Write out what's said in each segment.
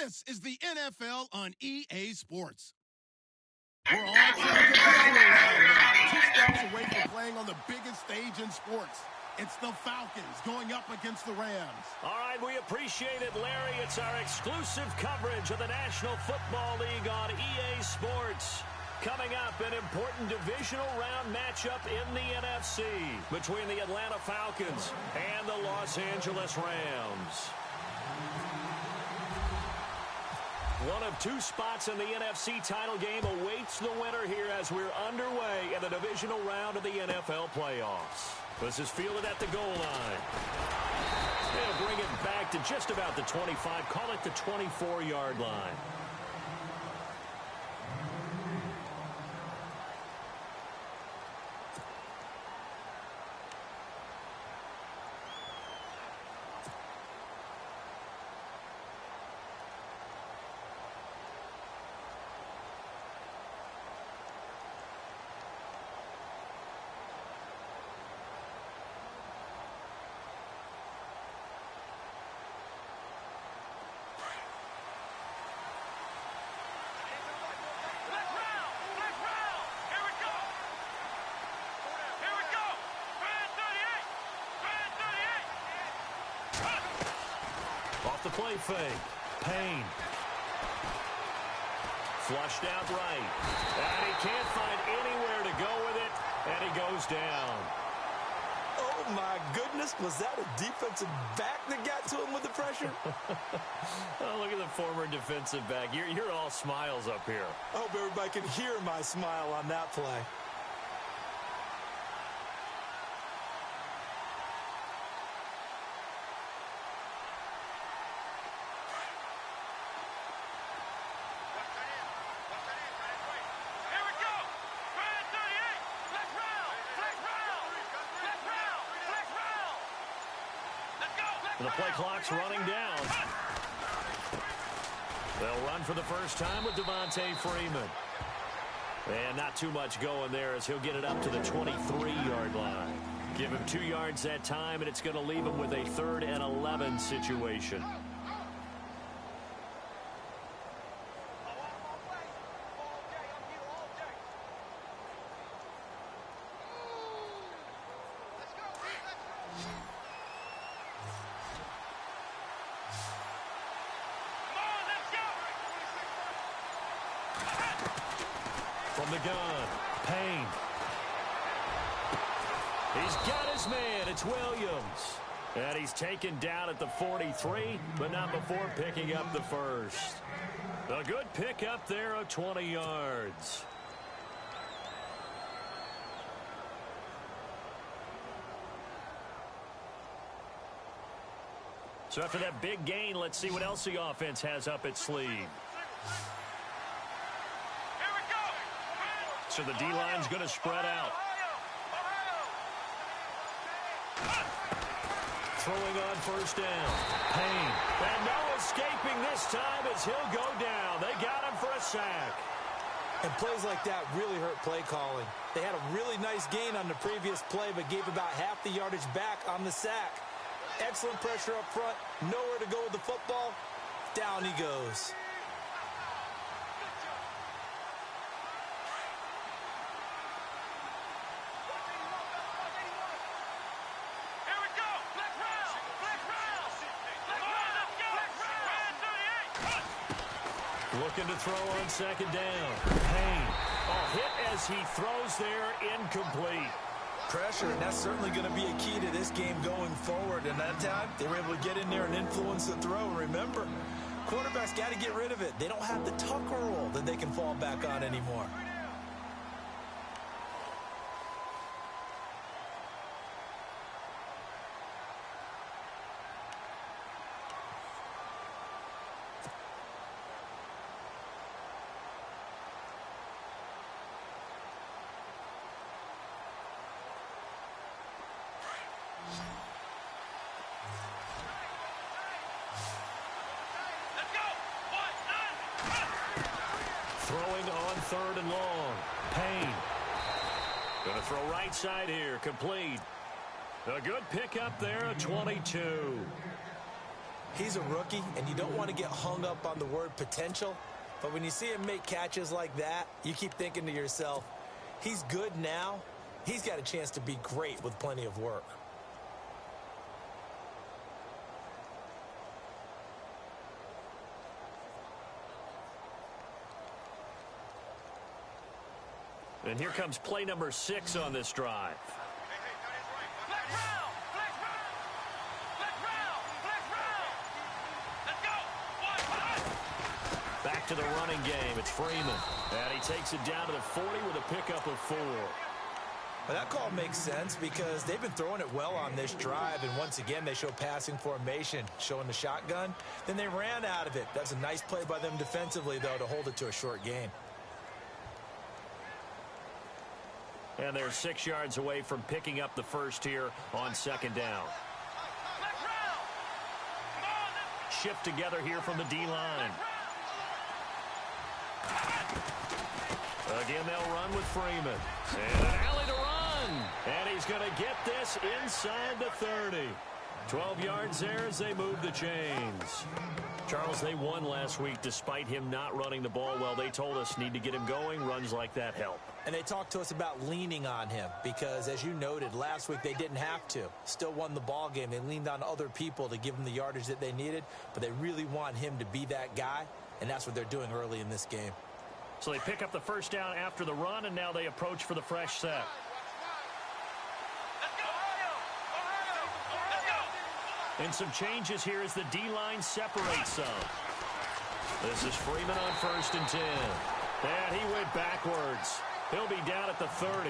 This is the NFL on EA Sports. We're on to the divisional round now. 2 steps away from playing on the biggest stage in sports. It's the Falcons going up against the Rams. All right, we appreciate it, Larry. It's our exclusive coverage of the National Football League on EA Sports. Coming up, an important divisional round matchup in the NFC between the Atlanta Falcons and the Los Angeles Rams. One of 2 spots in the NFC title game awaits the winner here as we're underway in the divisional round of the NFL playoffs. This is fielded at the goal line. They'll bring it back to just about the 25, call it the 24-yard line. Off the play fake. Payne. Flushed out right. And he can't find anywhere to go with it. And he goes down. Oh, my goodness. Was that a defensive back that got to him with the pressure? Oh, look at the former defensive back. You're all smiles up here. I hope everybody can hear my smile on that play. The play clock's running down. They'll run for the first time with Devontae Freeman. And not too much going there as he'll get it up to the 23-yard line. Give him 2 yards that time, and it's going to leave him with a 3rd and 11 situation. From the gun, Payne. He's got his man. It's Williams. And he's taken down at the 43, but not before picking up the first. A good pick up there of 20 yards. So after that big gain, let's see what else the offense has up its sleeve. So the D-line's going to spread out. Throwing on first down. Payne. And no escaping this time as he'll go down. They got him for a sack. And plays like that really hurt play calling. They had a really nice gain on the previous play, but gave about half the yardage back on the sack. Excellent pressure up front. Nowhere to go with the football. Down he goes. Looking to throw on second down. Payne. A hit as he throws there, incomplete. Pressure, and that's certainly going to be a key to this game going forward. And that time, they were able to get in there and influence the throw. Remember, quarterbacks got to get rid of it. They don't have the Tucker rule that they can fall back on anymore. Throwing on 3rd and long. Payne. Going to throw right side here. Complete. A good pickup there at 22. He's a rookie, and you don't want to get hung up on the word potential. But when you see him make catches like that, you keep thinking to yourself, he's good now. He's got a chance to be great with plenty of work. And here comes play number 6 on this drive. Back to the running game. It's Freeman. And he takes it down to the 40 with a pickup of 4. Well, that call makes sense because they've been throwing it well on this drive, and once again they show passing formation, showing the shotgun. Then they ran out of it. That's a nice play by them defensively, though, to hold it to a short gain. And they're 6 yards away from picking up the first here on 2nd down. Shift together here from the D-line. Again, they'll run with Freeman. And an alley to run. And he's going to get this inside the 30. 12 yards there as they move the chains. Charles, they won last week despite him not running the ball well. They told us need to get him going. Runs like that help. And they talked to us about leaning on him because, as you noted, last week they didn't have to. Still won the ball game. They leaned on other people to give them the yardage that they needed, but they really want him to be that guy, and that's what they're doing early in this game. So they pick up the first down after the run, and now they approach for the fresh set. And some changes here as the D-line separates some. This is Freeman on 1st and 10. And he went backwards. He'll be down at the 30.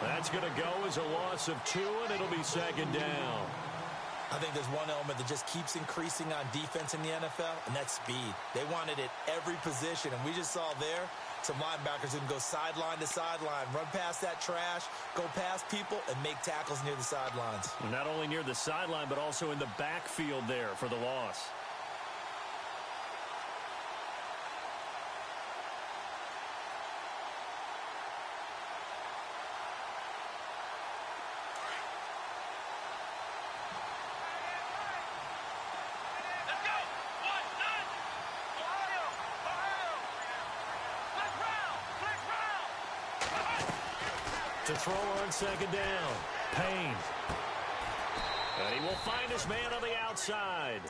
That's going to go as a loss of 2, and it'll be 2nd down. I think there's one element that just keeps increasing on defense in the NFL, and that's speed. They want it at every position, and we just saw there some linebackers who can go sideline to sideline, run past that trash, go past people, and make tackles near the sidelines. Not only near the sideline, but also in the backfield there for the loss. To throw on 2nd down. Payne. And he will find his man on the outside.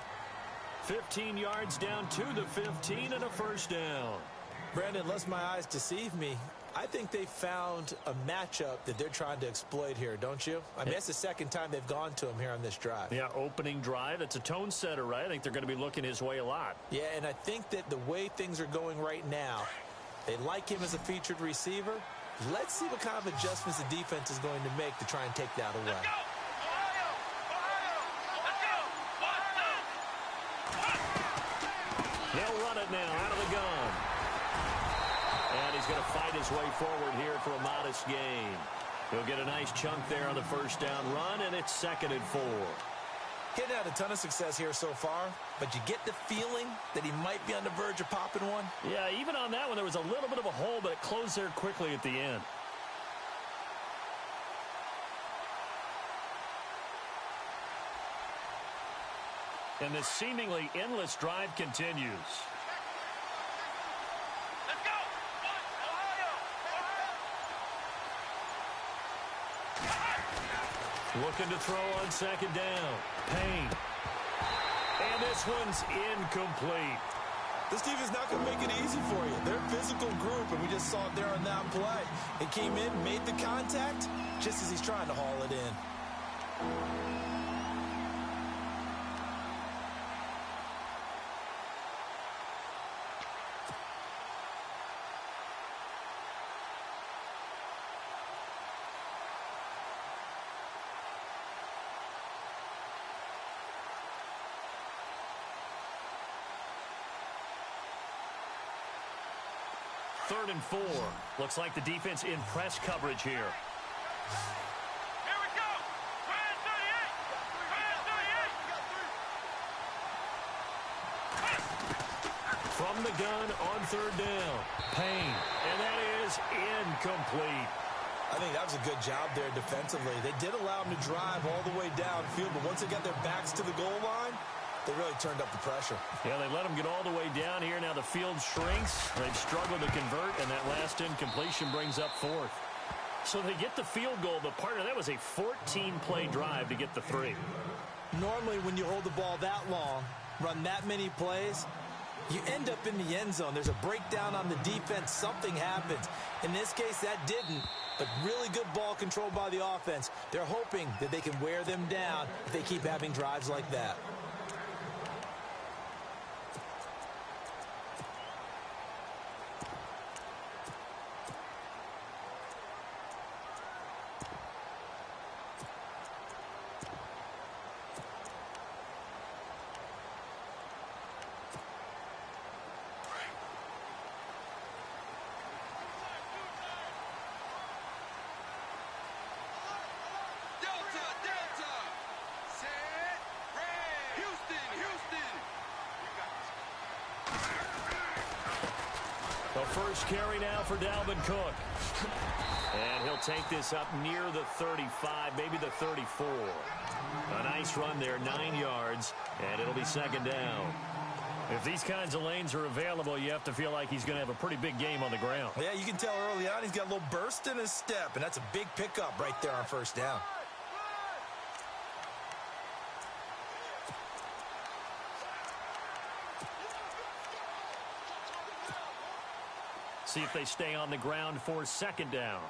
15 yards down to the 15 and a first down. Brandon, unless my eyes deceive me, I think they found a matchup that they're trying to exploit here, don't you? I mean, that's the 2nd time they've gone to him here on this drive. Yeah, opening drive. It's a tone setter, right? I think they're going to be looking his way a lot. Yeah, and I think that the way things are going right now, they like him as a featured receiver. Let's see what kind of adjustments the defense is going to make to try and take that away. He'll run it now out of the gun. And he's going to fight his way forward here for a modest gain. He'll get a nice chunk there on the first down run, and it's 2nd and 4. Getting had a ton of success here so far, but you get the feeling that he might be on the verge of popping one. Yeah, even on that one, there was a little bit of a hole, but it closed there quickly at the end. And this seemingly endless drive continues. Let's go! Ohio! Looking to throw on 2nd down. Payne. And this one's incomplete. This defense is not going to make it easy for you. They're a physical group, and we just saw it there on that play. He came in, made the contact, just as he's trying to haul it in. Third and 4. Looks like the defense in press coverage here. Here we go! Brand 38! Brand 38! From the gun on 3rd down. Payne. And that is incomplete. I think that was a good job there defensively. They did allow him to drive all the way downfield, but once they got their backs to the goal line, They really turned up the pressure. Yeah, they let them get all the way down here. Now the field shrinks. They've struggled to convert, and that last incompletion brings up fourth. So they get the field goal, but partner, that was a 14-play drive to get the 3. Normally, when you hold the ball that long, run that many plays, you end up in the end zone. There's a breakdown on the defense. Something happens. In this case, that didn't, but really good ball control by the offense. They're hoping that they can wear them down if they keep having drives like that. The first carry now for Dalvin Cook. And he'll take this up near the 35, maybe the 34. A nice run there, 9 yards, and it'll be second down. If these kinds of lanes are available, you have to feel like he's going to have a pretty big game on the ground. Yeah, you can tell early on he's got a little burst in his step, and that's a big pickup right there on first down. See if they stay on the ground for second down.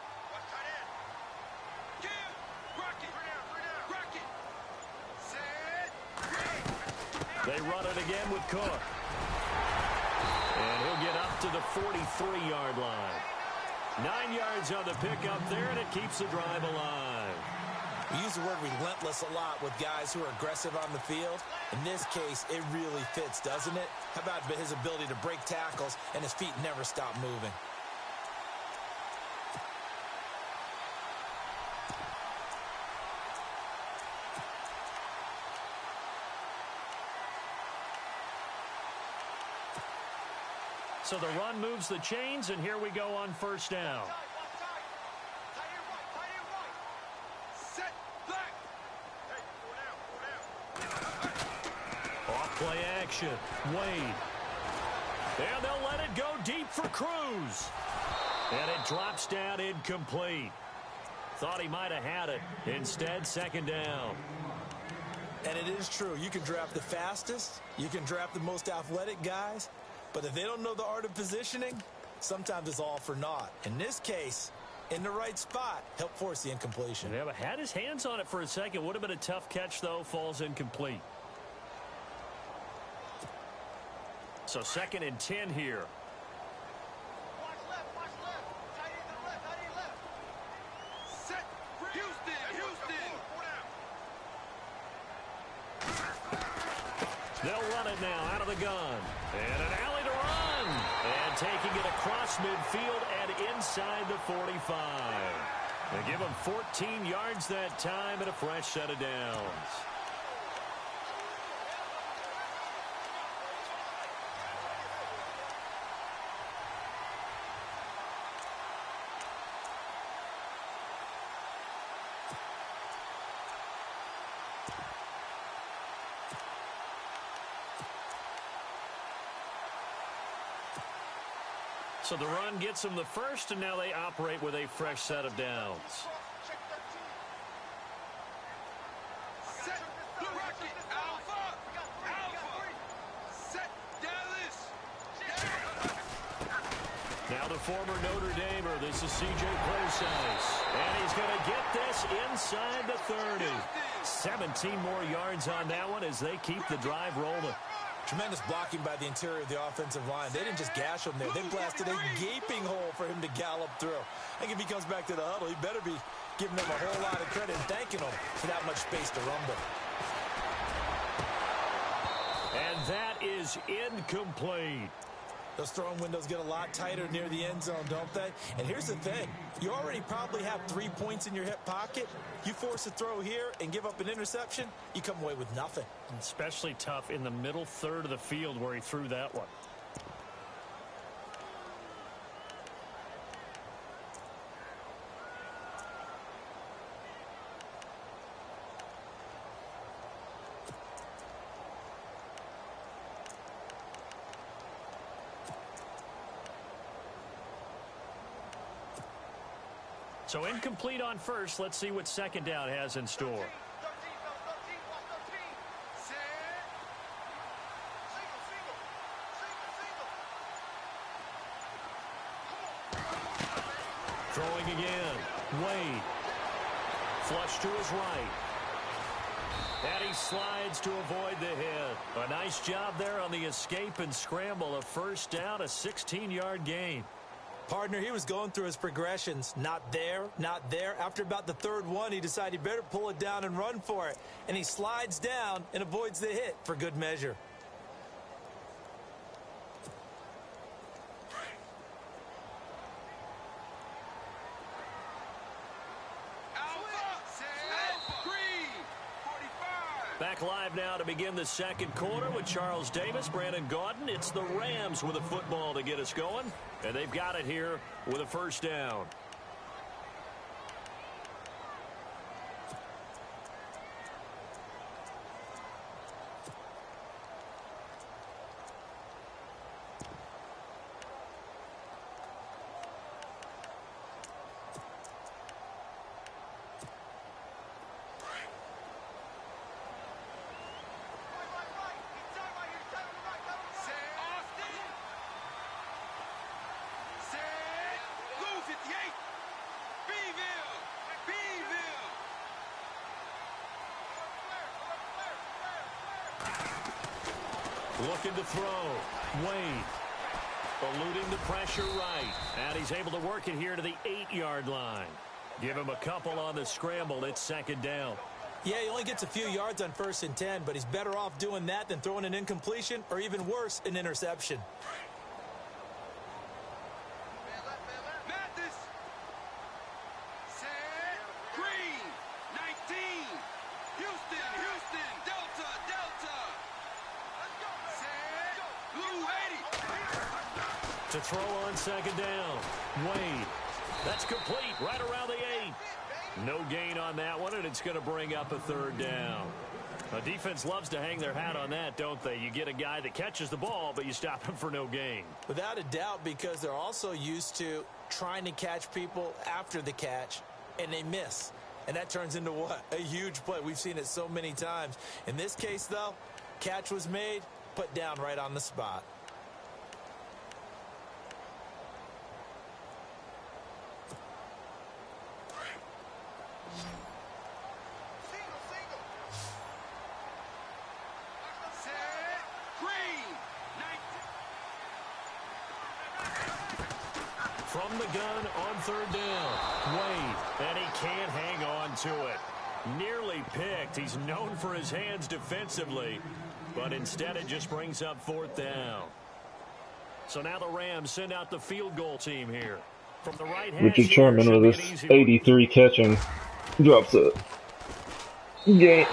They run it again with Cook. And he'll get up to the 43-yard line. 9 yards on the pickup there, and it keeps the drive alive. We use the word relentless a lot with guys who are aggressive on the field. In this case, it really fits, doesn't it? How about his ability to break tackles and his feet never stop moving? So the run moves the chains, and here we go on first down. Off-play action. Wade. And they'll let it go deep for Cruz. And it drops down incomplete. Thought he might have had it. Instead, second down. And it is true. You can draft the fastest. You can draft the most athletic guys. But if they don't know the art of positioning, sometimes it's all for naught. In this case, in the right spot, help force the incompletion. Yeah, but had his hands on it for a second. Would have been a tough catch, though. Falls incomplete. So 2nd and 10 here. Watch left. Tight end to the left. Set. Houston. They'll run it now out of the gun. And an alley to run. And taking it across midfield and inside the 45. They give him 14 yards that time and a fresh set of downs. So the run gets them the first, and now they operate with a fresh set of downs. Check 13. Set. Rocket. Alpha. Set. Dallas. Now the former Notre Damer. This is C.J. Procise. And he's going to get this inside the 30. 17 more yards on that one as they keep the drive rolling. Tremendous blocking by the interior of the offensive line. They didn't just gash him there. They blasted a gaping hole for him to gallop through. I think if he comes back to the huddle, he better be giving them a whole lot of credit and thanking them for that much space to rumble. And that is incomplete. Those throwing windows get a lot tighter near the end zone, don't they? And here's the thing. You already probably have 3 points in your hip pocket. You force a throw here and give up an interception, you come away with nothing. Especially tough in the middle third of the field where he threw that one. So incomplete on first. Let's see what second down has in store. Throwing again. Wade. Flush to his right. And he slides to avoid the hit. A nice job there on the escape and scramble. A first down, a 16-yard gain. Partner, he was going through his progressions. Not there, not there. After about the third one, he decided he better pull it down and run for it. And he slides down and avoids the hit for good measure. Back live now to begin the second quarter with Charles Davis, Brandon Gaudin. It's the Rams with a football to get us going, and they've got it here with a first down. Looking to throw. Wade. Eluding the pressure right. And he's able to work it here to the 8-yard line. Give him a couple on the scramble. It's second down. Yeah, he only gets a few yards on 1st and 10, but he's better off doing that than throwing an incompletion or even worse, an interception. To throw on second down. Wade. That's complete right around the 8. No gain on that one, and it's going to bring up a third down. A defense loves to hang their hat on that, don't they? You get a guy that catches the ball, but you stop him for no gain. Without a doubt, because they're also used to trying to catch people after the catch, and they miss. And that turns into what? A huge play. We've seen it so many times. In this case, though, catch was made, put down right on the spot. From the gun on third down. Wade, and he can't hang on to it. Nearly picked. He's known for his hands defensively, but instead it just brings up 4th down. So now the Rams send out the field goal team here. From the right hand, Richard Sherman with his 83 catching drops a game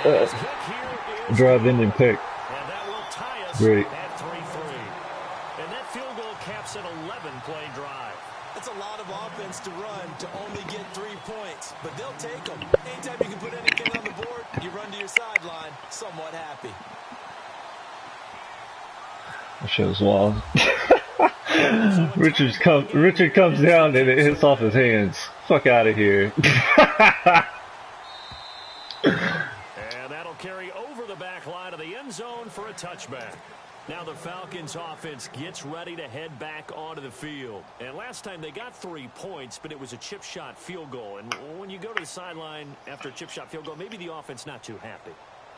drive-ending pick. And that will tie us Great. at 3-3. And that field goal caps an 11-play drive. That's a lot of offense to run to only get 3 points, but they'll take them. Anytime you can put anything on the board, you run to your sideline somewhat happy. That show's wild. Richard comes down and it hits off his hands. Fuck out of here. And that'll carry over the back line of the end zone for a touchback. Now the Falcons offense gets ready to head back onto the field. And last time they got 3 points, but it was a chip shot field goal. And when you go to the sideline after a chip shot field goal, maybe the offense not too happy.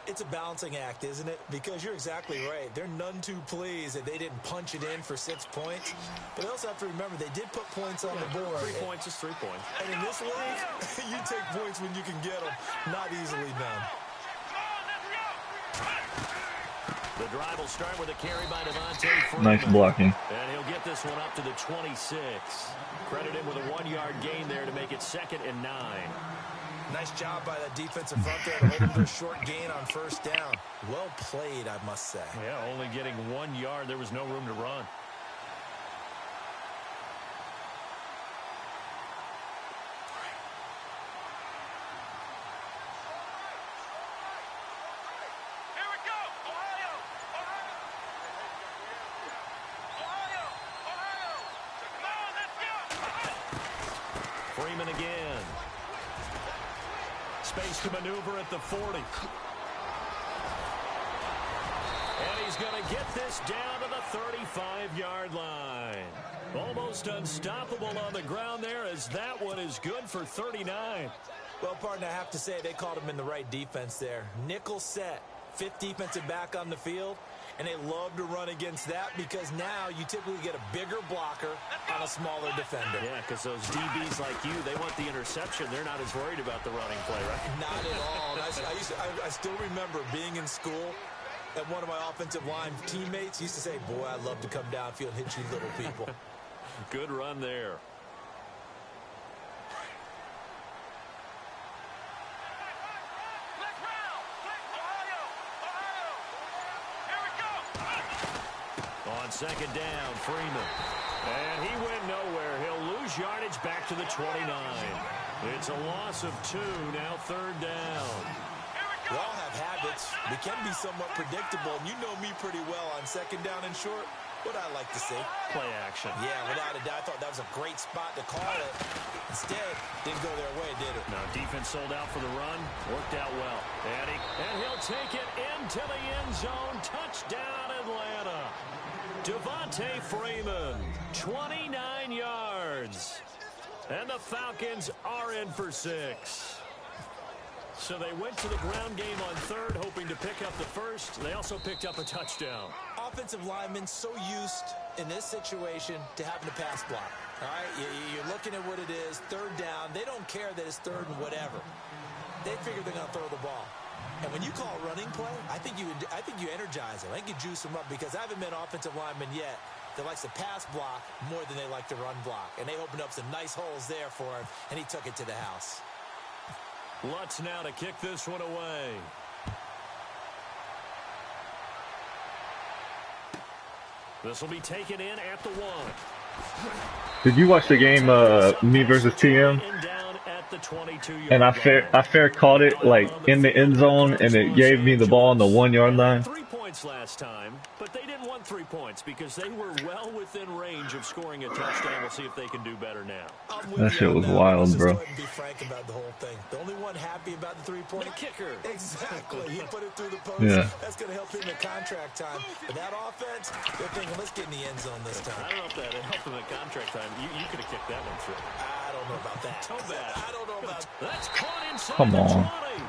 It's a balancing act, isn't it? Because you're exactly right. They're none too pleased that they didn't punch it in for 6 points. But they also have to remember they did put points on the board. 3 points is 3 points. And in this league, you take points when you can get them. Not easily done. The drive will start with a carry by Devontae Freeman. Nice blocking. And he'll get this one up to the 26. Credit him with a 1-yard gain there to make it 2nd and 9. Nice job by that defensive front there to hold him to a short gain on 1st down. Well played, I must say. Yeah, only getting 1 yard. There was no room to run. Freeman again. space to maneuver at the 40. And he's going to get this down to the 35-yard line. Almost unstoppable on the ground there, as that one is good for 39. Well, partner, I have to say they called him in the right defense there. Nickel set, 5th defensive back on the field, and they love to run against that because now you typically get a bigger blocker on a smaller defender. Yeah, because those DBs like you, they want the interception. They're not as worried about the running play, right? Not at all. I still remember being in school, and one of my offensive line teammates used to say, boy, I'd love to come downfield and hit you little people. Good run there. On second down, Freeman. And he went nowhere. He'll lose yardage back to the 29. It's a loss of 2, now 3rd down. We all have habits. We can be somewhat predictable, and you know me pretty well on second down and short. What I like to see. Play action. Yeah, without a doubt. I thought that was a great spot to call it. Instead, didn't go their way, did it? No, defense sold out for the run. Worked out well. And he'll take it into the end zone. Touchdown, Atlanta. Devontae Freeman, 29 yards. And the Falcons are in for 6. So they went to the ground game on 3rd, hoping to pick up the 1st. They also picked up a touchdown. Offensive linemen so used in this situation to having to pass block. All right, you're looking at what it is, 3rd down. They don't care that it's 3rd and whatever. They figure they're going to throw the ball. And when you call running play, I think you energize them. I think you juice them up because I haven't met an offensive lineman yet that likes to pass block more than they like to run block. And they opened up some nice holes there for him, and he took it to the house. Lutz now to kick this one away. This will be taken in at the 1. Did you watch the game, me versus TM? And I fair caught it like in the end zone, and it gave me the ball on the 1-yard line. 3 points last time, but they didn't want 3 points because they were well within range of scoring a touchdown. We'll see if they can do better now. That shit was wild, bro. Let's go ahead and be frank about the whole thing. The only one happy about the 3-point kicker. Exactly. He put it through the post. Yeah. That's going to help him in contract time. But that offense, they're thinking, let's get in the end zone this time. I don't know if that helped him in contract time. You could have kicked that one through. I don't know about that. So bad. I don't know about that. That's caught inside Come the on. 20.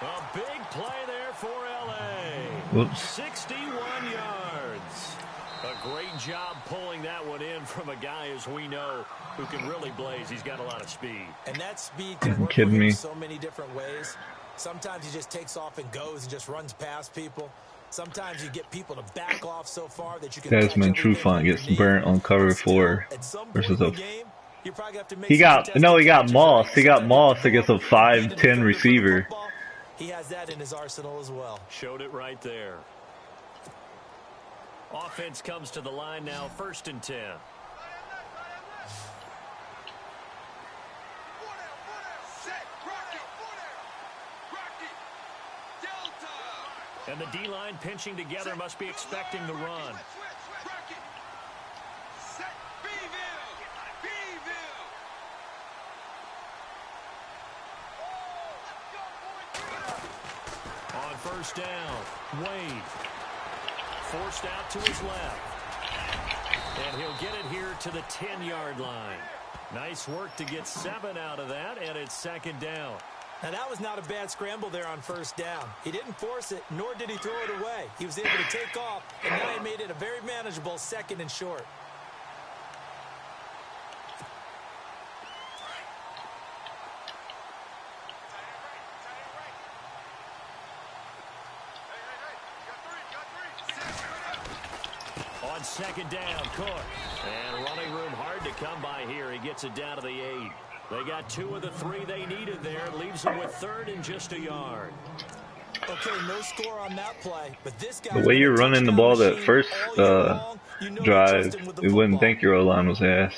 A big play there for L.A. Whoops. 61 yards. A great job pulling that one in from a guy, as we know, who can really blaze. He's got a lot of speed. And that speed can work kidding me? so many different ways. Sometimes he just takes off and goes and just runs past people. Sometimes you get people to back off so far that you can. Desmond Trufant gets burnt on cover 4 versus a. He got Moss. He got Moss against a 5'10" receiver. He has that in his arsenal as well. Showed it right there. Offense comes to the line now, 1st and 10. And the D-line pinching together must be expecting the run. On 1st down, Wade. Forced out to his left. And he'll get it here to the 10-yard line. Nice work to get 7 out of that, and it's 2nd down. Now, that was not a bad scramble there on 1st down. He didn't force it, nor did he throw it away. He was able to take off, and now he made it a very manageable 2nd and short. On 2nd down, Cook. And running room hard to come by here. He gets it down to the 8. They got 2 of the 3 they needed there. Leaves them with 3rd and just a yard. Okay, no score on that play, but this guy. The way you're running the ball that first drive, it wouldn't think your O-line was ass.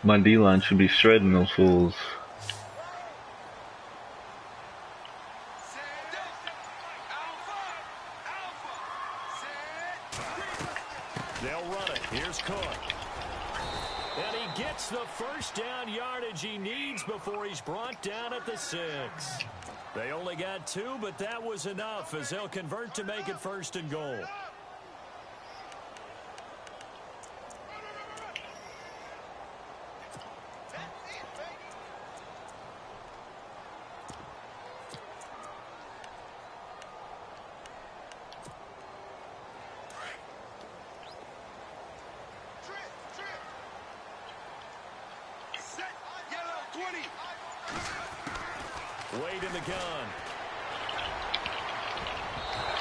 My D-line should be shredding those fools. They'll run it. Here's Cook. And he gets the first down yardage he needs before he's brought down at the 6. They only got 2, but that was enough as they'll convert to make it 1st and goal. Wade in the gun.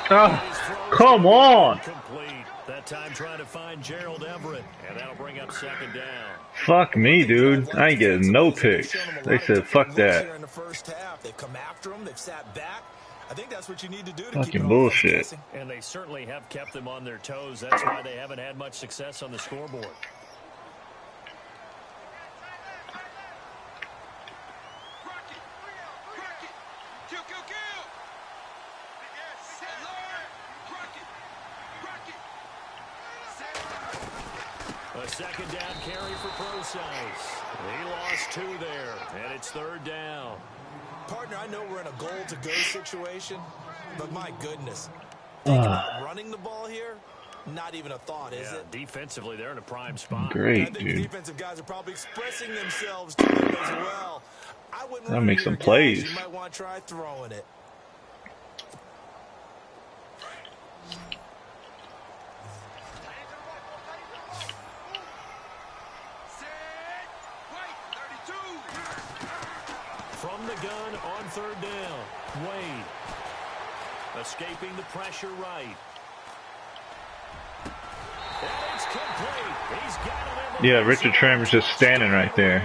Ah, come on. Complete. That time trying to find Gerald Everett, and that'll bring up 2nd down. Fuck me, dude. I ain't getting no picks. They said, fuck that. In the first half, they've come after him. They've sat back. I think that's what you need to do to Fucking keep it bullshit. And they certainly have kept them on their toes. That's why they haven't had much success on the scoreboard. A 2nd down carry for Procise. He lost 2 there, and it's 3rd down. Partner, I know we're in a goal-to-go situation, but my goodness. Think about running the ball here. Not even a thought, is it? Defensively, they're in a prime spot. Great, I think dude. the defensive guys are probably expressing themselves to them as well. I wouldn't Gotta run make here, some guys. plays. You might want to try throwing it. From the gun on 3rd down. Wade. Escaping the pressure right. And it's complete. He's got it in the Yeah, Richard Trim's just standing right there.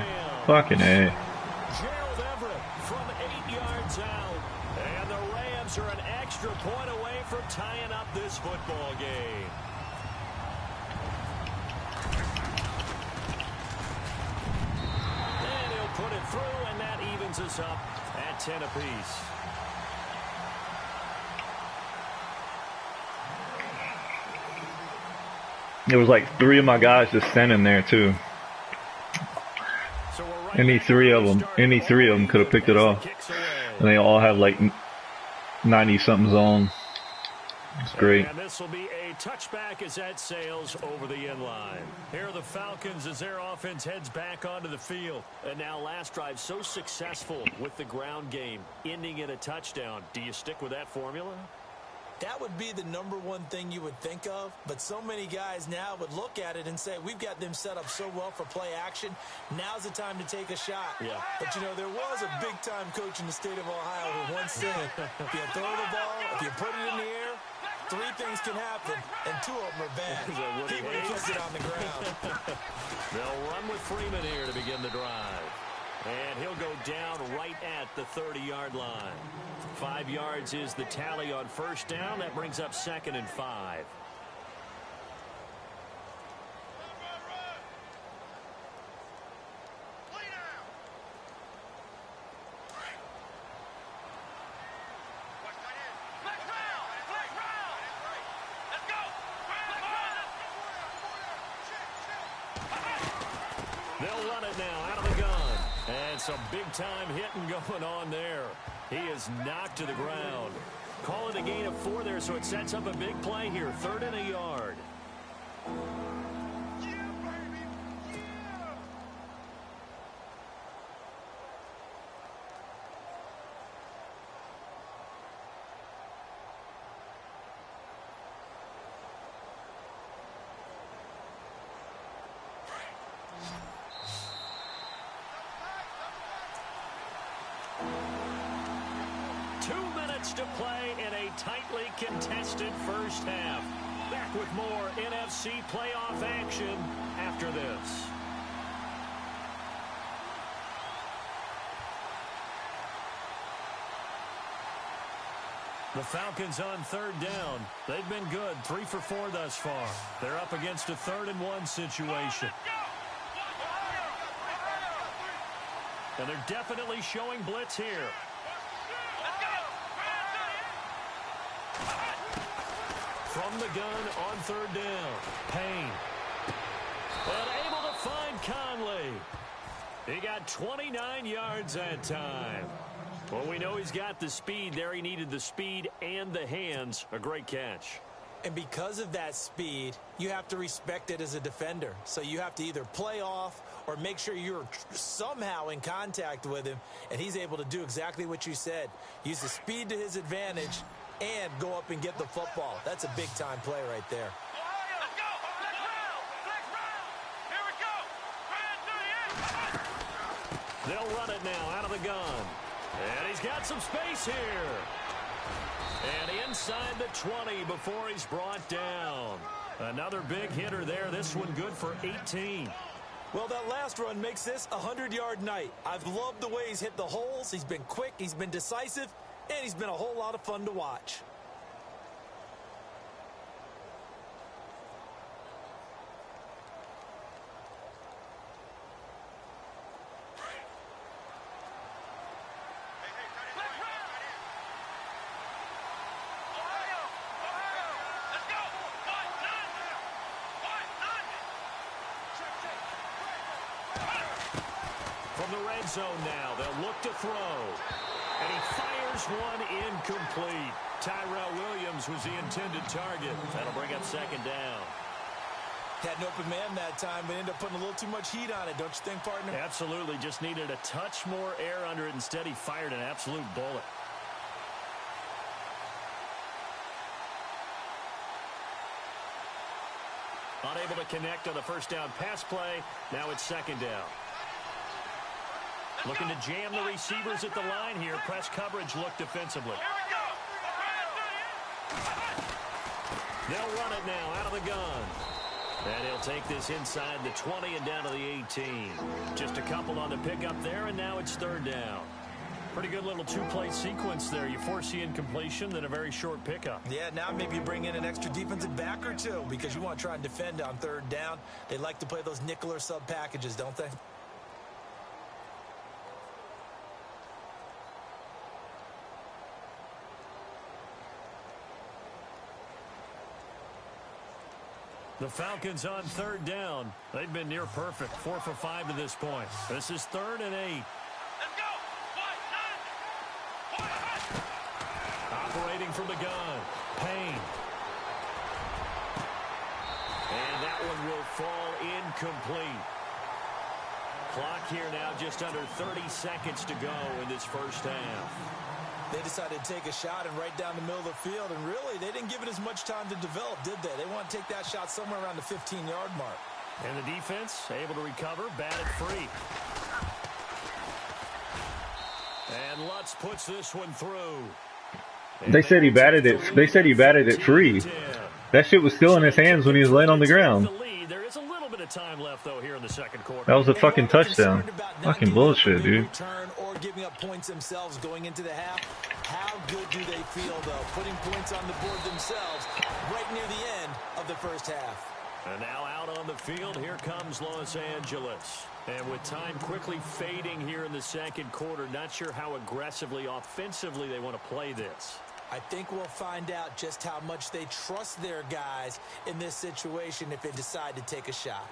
Fucking A. Gerald Everett from 8 yards out. And the Rams are an extra point away from tying up this football game. And he'll put it through, and that evens us up at 10 apiece. There was like 3 of my guys just standing there too. So we're right Any back 3 to of the them, start. any 3 of them could have picked it off. Kicks away. And they all have like 90-something zone. It's great. And this will be a touchback as that sails over the end line. Here are the Falcons as their offense heads back onto the field. And now last drive so successful with the ground game, ending in a touchdown. Do you stick with that formula? That would be the #1 thing you would think of, but so many guys now would look at it and say, we've got them set up so well for play action. Now's the time to take a shot. Yeah. But, you know, there was a big-time coach in the state of Ohio who once said, if you throw the ball, if you put it in the air, 3 things can happen, and 2 of them are bad. He would have kept it on the ground. They'll run with Freeman here to begin the drive. And he'll go down right at the 30-yard line. 5 yards is the tally on 1st down. That brings up 2nd and 5. They'll run it now out of the gun. And some big-time hitting going on there. He is knocked to the ground. Call it a gain of 4 there, so it sets up a big play here. 3rd and a yard. To play in a tightly contested first half. Back with more NFC playoff action after this. The Falcons on 3rd down. They've been good, 3 for 4 thus far. They're up against a 3rd and 1 situation. And they're definitely showing blitz here. From the gun on 3rd down. Payne. And able to find Conley. He got 29 yards that time. Well, we know he's got the speed there. He needed the speed and the hands. A great catch. And because of that speed, you have to respect it as a defender. So you have to either play off or make sure you're somehow in contact with him, and he's able to do exactly what you said. Use the speed to his advantage and go up and get the football. That's a big-time play right there. Let's go! Next round! Next round! Here we go! They'll run it now out of the gun. And he's got some space here. And inside the 20 before he's brought down. Another big hitter there. This one good for 18. Well, that last run makes this a 100-yard night. I've loved the way he's hit the holes. He's been quick, he's been decisive, and he's been a whole lot of fun to watch. From the red zone now, they'll look to throw. And he fires one incomplete. Tyrell Williams was the intended target. That'll bring up second down. Had an open man that time, but ended up putting a little too much heat on it, don't you think, partner? Absolutely. Just needed a touch more air under it. Instead, he fired an absolute bullet. Unable to connect on the first down pass play. Now it's second down. Looking to jam the receivers at the line here. Press coverage look defensively. They'll run it now out of the gun. And he'll take this inside the 20 and down to the 18. Just a couple on the pickup there, and now it's third down. Pretty good little two-play sequence there. You force the incompletion, then a very short pickup. Yeah, now maybe you bring in an extra defensive back or two because you want to try and defend on third down. They like to play those nickel or sub packages, don't they? The Falcons on third down. They've been near perfect. 4 for 5 to this point. This is 3rd and 8. Let's go! Operating from the gun. Payne. And that one will fall incomplete. Clock here now just under 30 seconds to go in this first half. They decided to take a shot and right down the middle of the field, and really, they didn't give it as much time to develop, did they? They want to take that shot somewhere around the 15-yard mark. And the defense able to recover, bat it free. And Lutz puts this one through. They said he batted it. They said he batted it free. That shit was still in his hands when he was laying on the ground. There is a little bit of time left though here in the second quarter. That was a fucking touchdown. Fucking bullshit, dude. Or giving up points themselves going into the half. How good do they feel though, putting points on the board themselves right near the end of the first half? And now out on the field, here comes Los Angeles. And with time quickly fading here in the second quarter, not sure how aggressively, offensively they want to play this. I think we'll find out just how much they trust their guys in this situation if they decide to take a shot.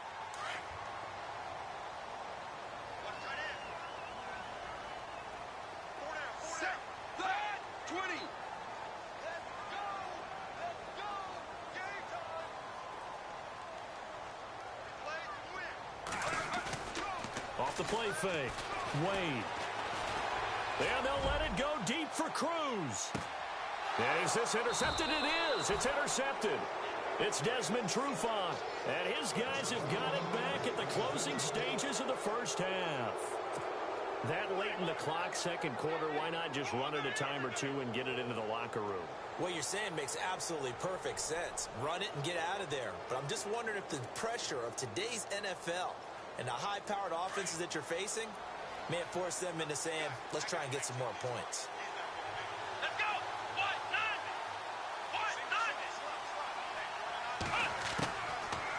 Set that 20. Let's go! Let's go! Game time! Play win. Off the play fake. Wade. And they'll let it go deep for Cruz. And is this intercepted? It is. It's intercepted. It's Desmond Trufant. And his guys have got it back at the closing stages of the first half. That late in the clock, second quarter, why not just run it a time or two and get it into the locker room? What you're saying makes absolutely perfect sense. Run it and get out of there. But I'm just wondering if the pressure of today's NFL and the high-powered offenses that you're facing may have forced them into saying, let's try and get some more points. Let's go!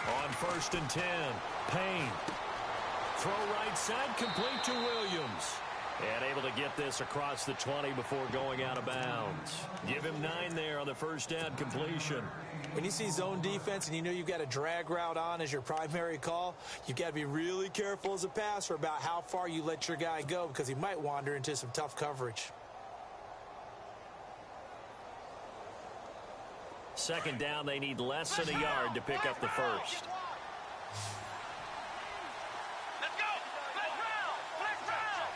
On 1st and 10, Payne. Throw right side, complete to Williams. And able to get this across the 20 before going out of bounds. Give him 9 there on the first down completion. When you see zone defense and you know you've got a drag route on as your primary call, you've got to be really careful as a passer about how far you let your guy go because he might wander into some tough coverage. Second down, they need less than a yard to pick up the first. Let's go. Flex round. Flex round.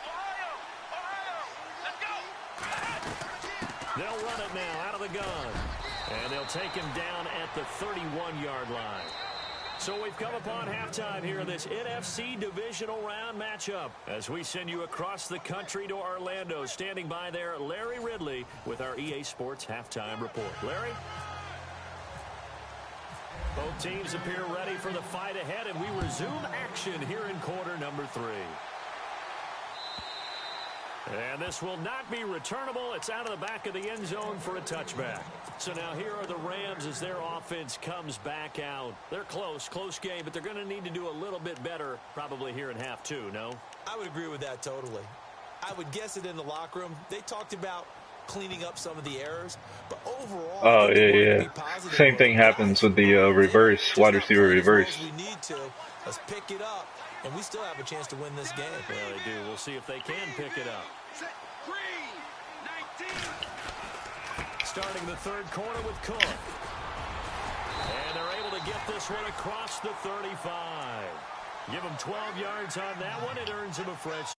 Ohio. Let's go. They'll run it now out of the gun. And they'll take him down at the 31-yard line. So we've come upon halftime here in this NFC divisional round matchup as we send you across the country to Orlando. Standing by there, Larry Ridley with our EA Sports halftime report. Larry? Both teams appear ready for the fight ahead, and we resume action here in quarter number 3. And this will not be returnable. It's out of the back of the end zone for a touchback. So now here are the Rams as their offense comes back out. They're close game, but they're going to need to do a little bit better probably here in half 2, no? I would agree with that totally. I would guess it in the locker room. They talked about cleaning up some of the errors, but overall, Oh, yeah. Same thing happens with the reverse, wide receiver reverse. We need to. Let's pick it up, and we still have a chance to win this game. Yeah, they do. We'll see if they can pick it up. Starting the third quarter with Cook. And they're able to get this one across the 35. Give him 12 yards on that one. It earns him a fresh